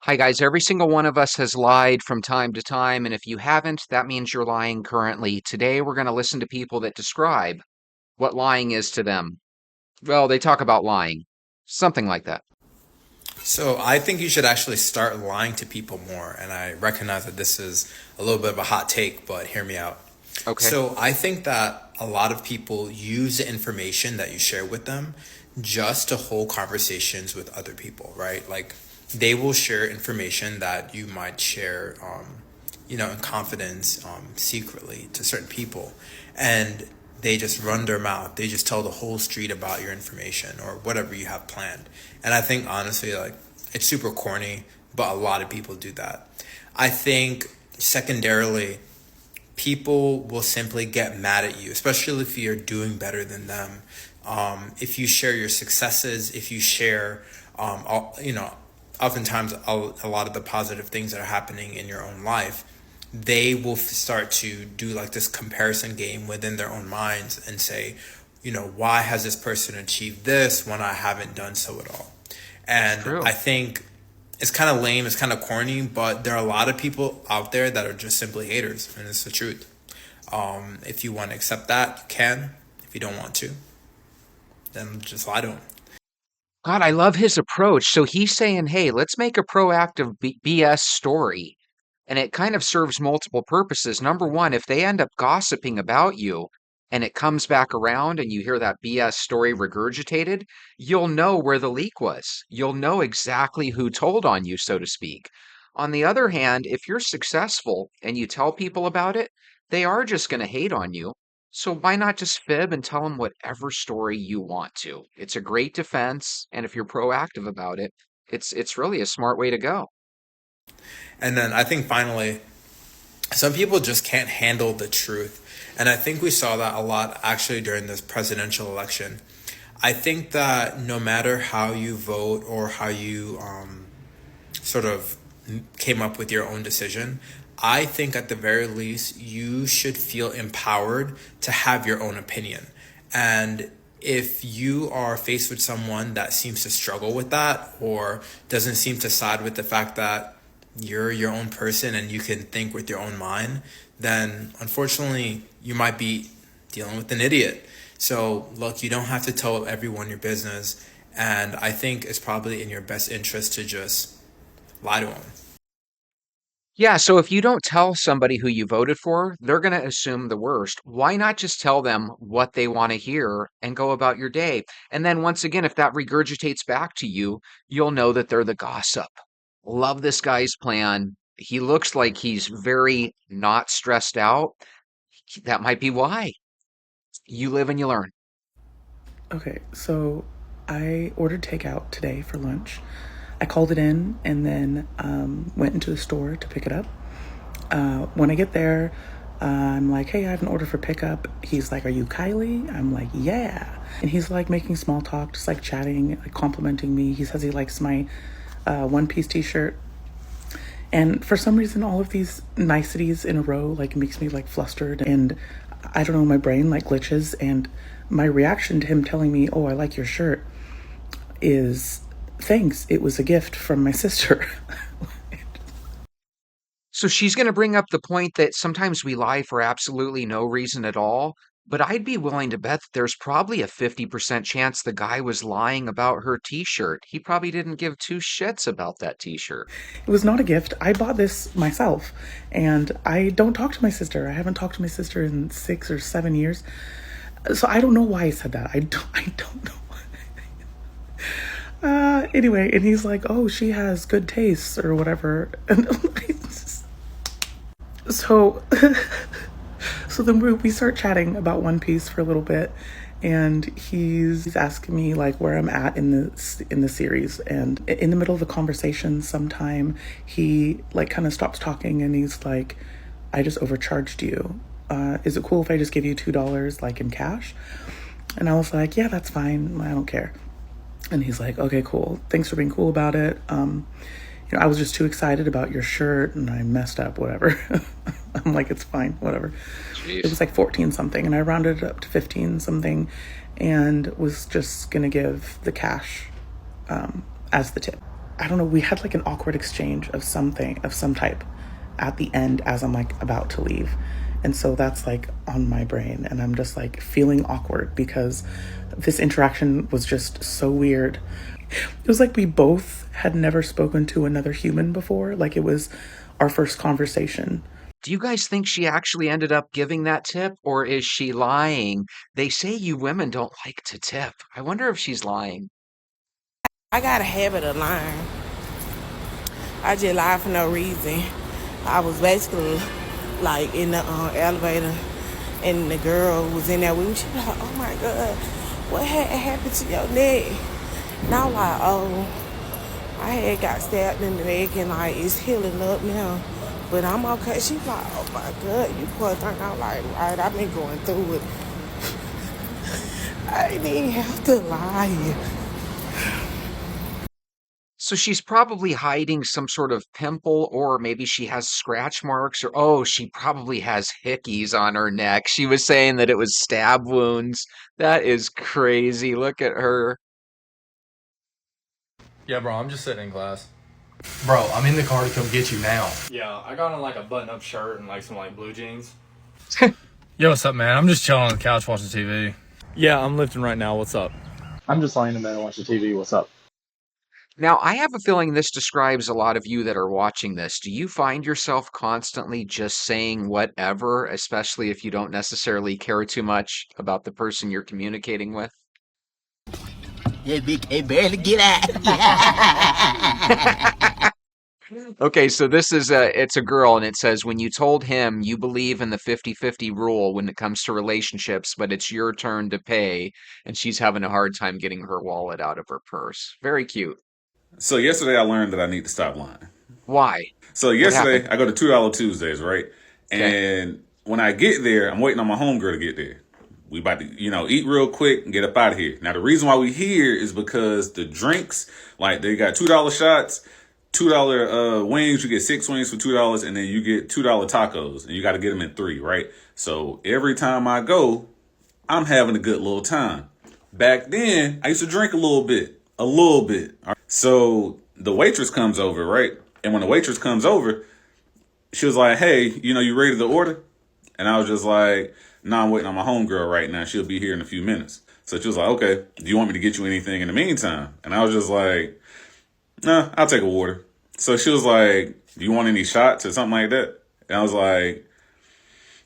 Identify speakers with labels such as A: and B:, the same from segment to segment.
A: Hi, guys. Every single one of us has lied from time to time, and if you haven't, that means you're lying currently. Today, we're going to listen to people that describe what lying is to them. Well, they talk about lying, something like that.
B: So I think you should actually start lying to people more. And I recognize that this is a little bit of a hot take, but hear me out.
A: Okay.
B: So I think that a lot of people use the information that you share with them just to hold conversations with other people, right? Like they will share information that you might share, in confidence, secretly to certain people. And they just run their mouth. They just tell the whole street about your information or whatever you have planned. And I think honestly, like it's super corny, but a lot of people do that. I think secondarily, people will simply get mad at you, especially if you're doing better than them. If you share your successes, if you share, oftentimes a lot of the positive things that are happening in your own life, they will start to do like this comparison game within their own minds and say, why has this person achieved this when I haven't done so at all?
A: It's
B: And
A: true.
B: I think it's kind of lame, it's kind of corny, but there are a lot of people out there that are just simply haters, and it's the truth. If you want to accept that, you can. If you don't want to, then just lie to them.
A: God, I love his approach. So he's saying, hey, let's make a proactive BS story. And it kind of serves multiple purposes. Number one, if they end up gossiping about you and it comes back around and you hear that BS story regurgitated, you'll know where the leak was. You'll know exactly who told on you, so to speak. On the other hand, if you're successful and you tell people about it, they are just going to hate on you. So why not just fib and tell them whatever story you want to? It's a great defense, and if you're proactive about it, it's really a smart way to go.
B: And then I think finally, some people just can't handle the truth. And I think we saw that a lot actually during this presidential election. I think that no matter how you vote or how you sort of came up with your own decision, I think at the very least you should feel empowered to have your own opinion. And if you are faced with someone that seems to struggle with that or doesn't seem to side with the fact that you're your own person and you can think with your own mind, then unfortunately you might be dealing with an idiot. So, look, you don't have to tell everyone your business. And I think it's probably in your best interest to just lie to them.
A: Yeah, so if you don't tell somebody who you voted for, they're going to assume the worst. Why not just tell them what they want to hear and go about your day? And then once again, if that regurgitates back to you, you'll know that they're the gossip. Love this guy's plan. He looks like he's very not stressed out. That might be why. You live and you learn.
C: Okay, so I ordered takeout today for lunch. I called it in and then went into the store to pick it up. When I get there, I'm like, hey, I have an order for pickup. He's like, are you Kylie? I'm like, yeah. And he's like making small talk, just like chatting, like complimenting me. He says he likes my One Piece t shirt. And for some reason, all of these niceties in a row like makes me like flustered. And I don't know, my brain like glitches. And my reaction to him telling me, oh, I like your shirt is thanks. It was a gift from my sister.
A: So she's going to bring up the point that sometimes we lie for absolutely no reason at all. But I'd be willing to bet that there's probably a 50% chance the guy was lying about her t shirt. He probably didn't give two shits about that t shirt.
C: It was not a gift. I bought this myself. And I don't talk to my sister. I haven't talked to my sister in 6 or 7 years. So I don't know why he said that. I don't know. Anyway, and he's like, oh, she has good tastes or whatever. And so so then we start chatting about One Piece for a little bit, and he's asking me like where I'm at in the series, and in the middle of the conversation, sometime he like kind of stops talking, and he's like, "I just overcharged you. Is it cool if I just give you $2 like in cash?" And I was like, "Yeah, that's fine. I don't care." And he's like, okay, cool. Thanks for being cool about it. I was just too excited about your shirt and I messed up, whatever. I'm like, it's fine, whatever. It
A: Jeez.
C: was like 14 something and I rounded it up to 15 something and was just going to give the cash as the tip. I don't know, we had like an awkward exchange of something, of some type at the end as I'm like about to leave. And so that's like on my brain. And I'm just like feeling awkward because this interaction was just so weird. It was like we both had never spoken to another human before. Like it was our first conversation.
A: Do you guys think she actually ended up giving that tip, or is she lying? They say you women don't like to tip. I wonder if she's lying.
D: I got a habit of lying. I just lie for no reason. I was basically like in the elevator, and the girl was in there with me. She was like, "Oh my God, what had happened to your neck?" And I was like, "Oh, I had got stabbed in the neck, and like it's healing up now, but I'm okay." She was like, "Oh my God, you poor thing." I was like, "Right, I've been going through it. I didn't even have to lie."
A: So she's probably hiding some sort of pimple, or maybe she has scratch marks, or oh, she probably has hickeys on her neck. She was saying that it was stab wounds. That is crazy. Look at her.
E: Yeah, bro, I'm just sitting in class.
F: Bro, I'm in the car to come get you now.
E: Yeah, I got on like a button-up shirt and like some like blue jeans. Yo, what's up, man? I'm just chilling on the couch watching TV. Yeah, I'm lifting right now. What's up?
G: I'm just laying in bed and watching TV. What's up?
A: Now, I have a feeling this describes a lot of you that are watching this. Do you find yourself constantly just saying whatever, especially if you don't necessarily care too much about the person you're communicating with?
H: Hey, big, hey, barely get out.
A: Okay, so this is it's a girl and it says when you told him you believe in the 50-50 rule when it comes to relationships, but it's your turn to pay, and she's having a hard time getting her wallet out of her purse. Very cute.
I: So yesterday I learned that I need to stop lying.
A: Why?
I: So
A: What
I: yesterday
A: happened?
I: I go to $2 Tuesdays, right?
A: Okay.
I: And when I get there, I'm waiting on my homegirl to get there. We about to, eat real quick and get up out of here. Now the reason why we here is because the drinks, like they got $2 shots, $2 wings. You get 6 wings for $2, and then you get $2 tacos, and you got to get them in 3, right? So every time I go, I'm having a good little time. Back then, I used to drink a little bit. So the waitress comes over, right? And when the waitress comes over, she was like, "Hey, you ready to order?" And I was just like, "Nah, I'm waiting on my homegirl right now. She'll be here in a few minutes." So she was like, "Okay, do you want me to get you anything in the meantime?" And I was just like, "Nah, I'll take a water." So she was like, "Do you want any shots or something like that?" And I was like,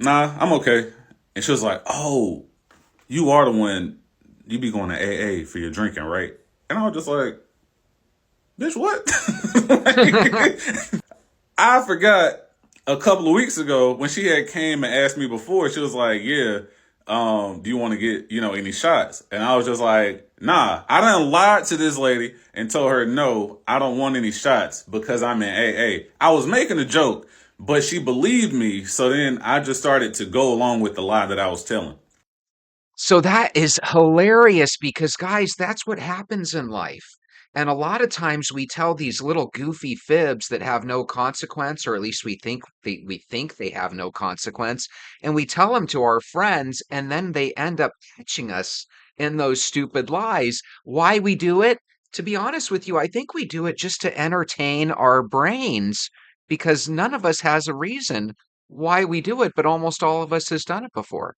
I: "Nah, I'm okay." And she was like, "Oh, you are the one, you be going to AA for your drinking, right?" And I was just like, "Bitch, what?" I forgot a couple of weeks ago when she had came and asked me before, she was like, "Yeah, do you want to get, any shots?" And I was just like, "Nah, I done lied to this lady and told her, no, I don't want any shots because I'm in AA. I was making a joke, but she believed me. So then I just started to go along with the lie that I was telling."
A: So that is hilarious because, guys, that's what happens in life. And a lot of times we tell these little goofy fibs that have no consequence, or at least we think they have no consequence, and we tell them to our friends, and then they end up catching us in those stupid lies. Why we do it? To be honest with you, I think we do it just to entertain our brains because none of us has a reason why we do it, but almost all of us has done it before.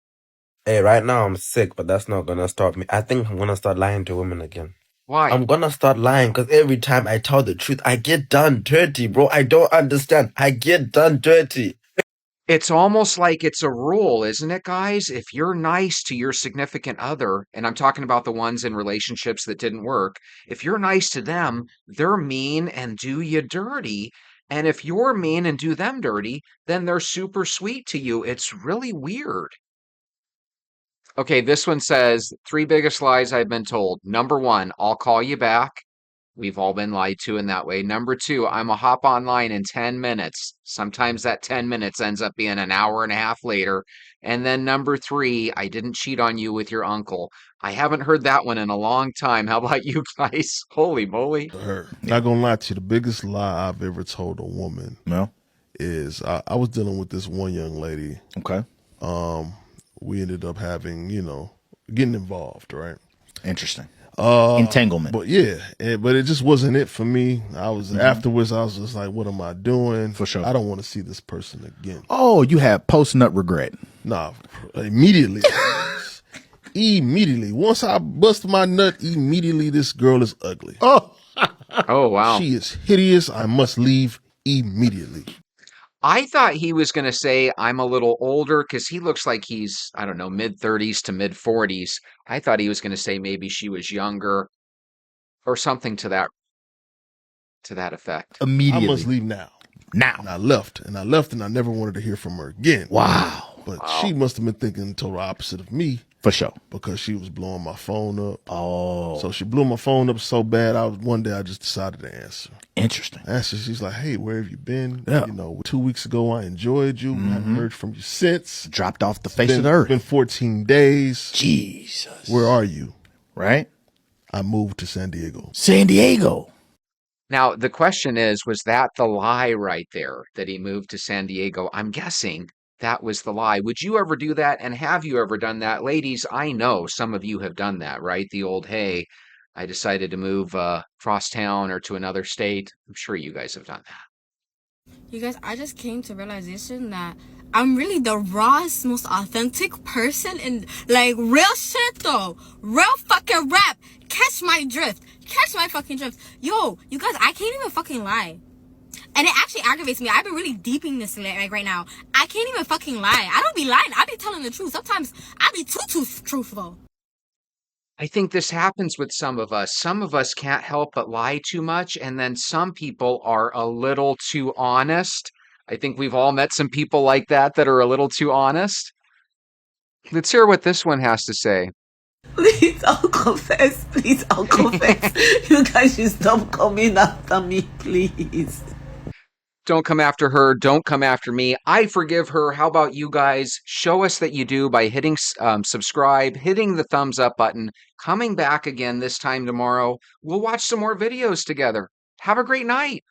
H: Hey, right now I'm sick, but that's not gonna stop me. I think I'm gonna start lying to women again.
A: Why?
H: I'm gonna start lying because every time I tell the truth, I get done dirty, bro. I don't understand. I get done dirty.
A: It's almost like it's a rule, isn't it, guys? If you're nice to your significant other, and I'm talking about the ones in relationships that didn't work, if you're nice to them, they're mean and do you dirty. And if you're mean and do them dirty, then they're super sweet to you. It's really weird. Okay, this one says 3 biggest lies I've been told. Number one, I'll call you back. We've all been lied to in that way. Number two, I'm a hop online in 10 minutes. Sometimes that 10 minutes ends up being an hour and a half later. And then number three, I didn't cheat on you with your uncle. I haven't heard that one in a long time. How about you guys? Holy moly.
J: Her. Not gonna lie to you, the biggest lie I've ever told a woman
F: No?
J: is I was dealing with this one young lady.
F: Okay.
J: We ended up having, getting involved, right?
F: Interesting.
K: Entanglement.
J: But yeah, but it just wasn't it for me. Afterwards, I was just like, what am I doing?
K: For sure.
J: I don't want to see this person again.
K: Oh, you had post-nut regret.
J: Nah, immediately. Immediately. Once I bust my nut, immediately this girl is ugly.
K: Oh.
A: Oh, wow.
J: She is hideous. I must leave immediately.
A: I thought he was going to say I'm a little older because he looks like he's, I don't know, mid-30s to mid-40s. I thought he was going to say maybe she was younger or something to that effect.
K: Immediately.
J: I must leave now. And I left. And I never wanted to hear from her again.
K: Wow.
J: But she must have been thinking the total opposite of me.
K: For sure.
J: Because she was blowing my phone up.
K: Oh.
J: So she blew my phone up so bad, one day I just decided to answer.
K: Interesting.
J: She's like, hey, where have you been?
K: Yeah.
J: 2 weeks ago I enjoyed you. I haven't heard from you since.
K: Dropped off the face of the earth.
J: It's been 14 days.
K: Jesus.
J: Where are you?
K: Right?
J: I moved to San Diego.
K: San Diego.
A: Now, the question is, was that the lie right there that he moved to San Diego? I'm guessing that was the lie. Would you ever do that? And have you ever done that? Ladies, I know some of you have done that, right? The old, hey, I decided to move across town or to another state. I'm sure you guys have done that.
L: You guys, I just came to realization that I'm really the rawest, most authentic person in, like, real shit though. Real fucking rap. Catch my drift. Catch my fucking drift. Yo, you guys, I can't even fucking lie. And it actually aggravates me. I've been really deeping this like right now. I can't even fucking lie. I don't be lying. I be telling the truth. Sometimes I be too truthful.
A: I think this happens with some of us. Some of us can't help but lie too much, and then some people are a little too honest. I think we've all met some people like that are a little too honest. Let's hear what this one has to say.
M: Please, I'll confess. Please, I'll confess. You guys should stop coming after me, please.
A: Don't come after her. Don't come after me. I forgive her. How about you guys? Show us that you do by hitting subscribe, hitting the thumbs up button, coming back again this time tomorrow. We'll watch some more videos together. Have a great night.